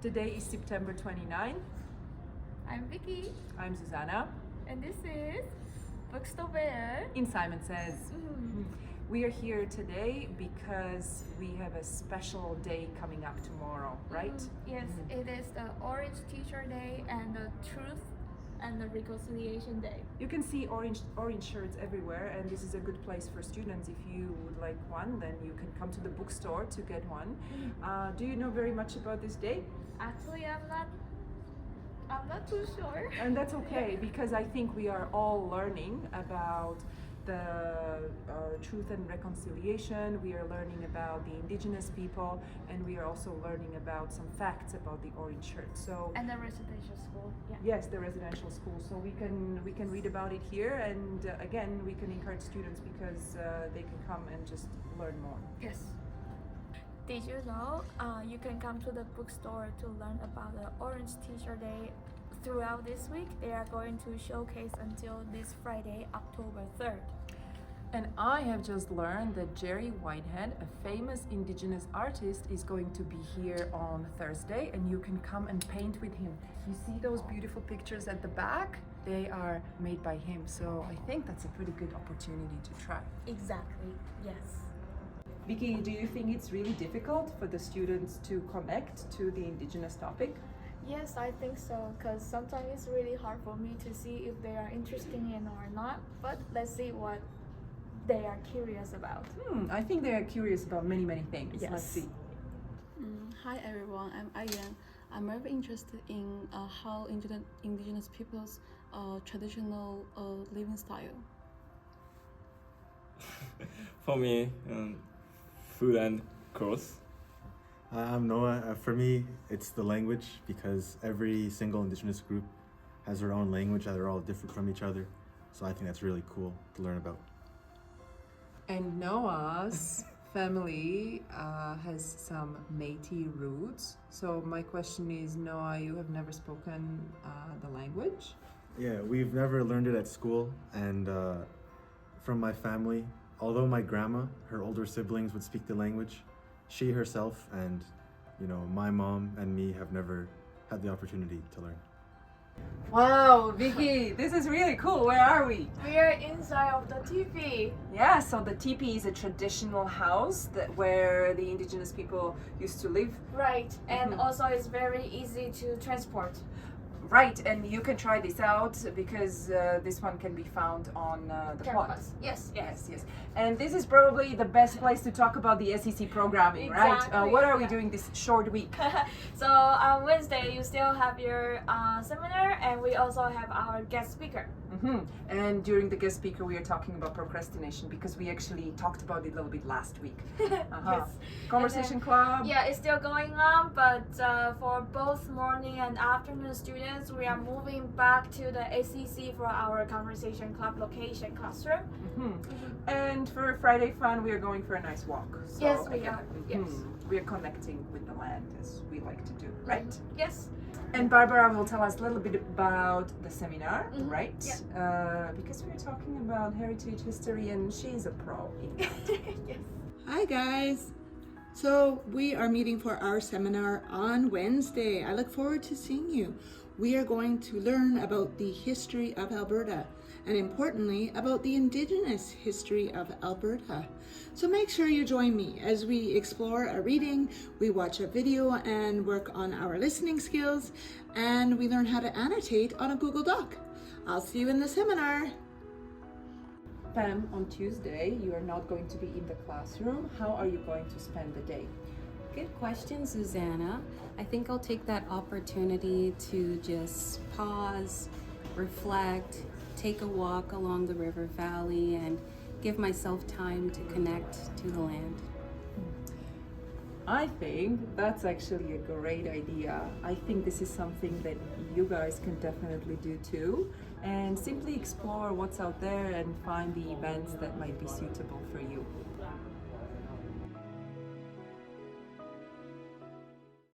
Today is September 29th. I'm Vicky, I'm Susanna and this is Bookstore Bear. in Simon Says. We are here today because we have a special day coming up tomorrow, right? Yes, it is the Orange Teacher Day and the Truth and the Reconciliation Day. You can see orange shirts everywhere, and this is a good place for students. If you would like one, then you can come to the bookstore to get one. Do you know very much about this day? Actually, I'm not too sure. And that's okay, because I think we are all learning about the truth and reconciliation. We are learning about the indigenous people, and we are also learning about some facts about the orange shirt. So And the residential school. Yeah. yes, the residential school. So we can read about it here, and again, we can encourage students because they can come and just learn more. Yes. Did you know you can come to the bookstore to learn about the Orange Teacher Day throughout this week? They are going to showcase until this Friday, October 3rd. And I have just learned that Jerry Whitehead, a famous indigenous artist, is going to be here on Thursday, and you can come and paint with him. You see those beautiful pictures at the back? They are made by him, so I think that's a pretty good opportunity to try. Exactly, yes. Vicky, do you think it's really difficult for the students to connect to the indigenous topic? Yes, I think so, because sometimes it's really hard for me to see if they are interested in or not, but let's see what they are curious about. I think they are curious about many things. Yes. Let's see. Hi everyone, I'm Ayan. I'm very interested in how indigenous people's traditional living style. For me, food and clothes. I'm Noah. For me, it's the language, because every single indigenous group has their own language that are all different from each other. So I think that's really cool to learn about. And Noah's family has some Métis roots. So my question is, Noah, you have never spoken the language? Yeah, we've never learned it at school, and from my family, although my grandma, her older siblings would speak the language, she herself and my mom and me have never had the opportunity to learn. Wow, Vicky, this is really cool. Where are we? We are inside of the teepee. Yeah, so the teepee is a traditional house where the indigenous people used to live. Right, and also it's very easy to transport. Right, and you can try this out because this one can be found on the plot. Campus. Yes. Yes. And this is probably the best place to talk about the SEC programming, right? Exactly, What are we yeah. doing this short week? So on Wednesday you still have your seminar, and we also have our guest speaker. And during the guest speaker, we are talking about procrastination because we actually talked about it a little bit last week. Yes. Conversation club. Yeah, it's still going on, but for both morning and afternoon students, we are moving back to the ACC for our conversation club location classroom. And for Friday fun, we are going for a nice walk. So Yes, we again, are. Yes. We are connecting with the land as we like to do, right? Yes. And Barbara will tell us a little bit about the seminar, right? Yeah. Because we're talking about heritage history, and she's a pro in that. Yes. Hi guys! So we are meeting for our seminar on Wednesday. I look forward to seeing you. We are going to learn about the history of Alberta, and importantly about the Indigenous history of Alberta. So make sure you join me as we explore a reading, we watch a video and work on our listening skills, and we learn how to annotate on a Google Doc. I'll see you in the seminar. Pam, on Tuesday, you are not going to be in the classroom. How are you going to spend the day? Good question, Susanna. I think I'll take that opportunity to just pause, reflect, take a walk along the river valley, and give myself time to connect to the land. I think that's actually a great idea. I think this is something that you guys can definitely do too, and simply explore what's out there and find the events that might be suitable for you.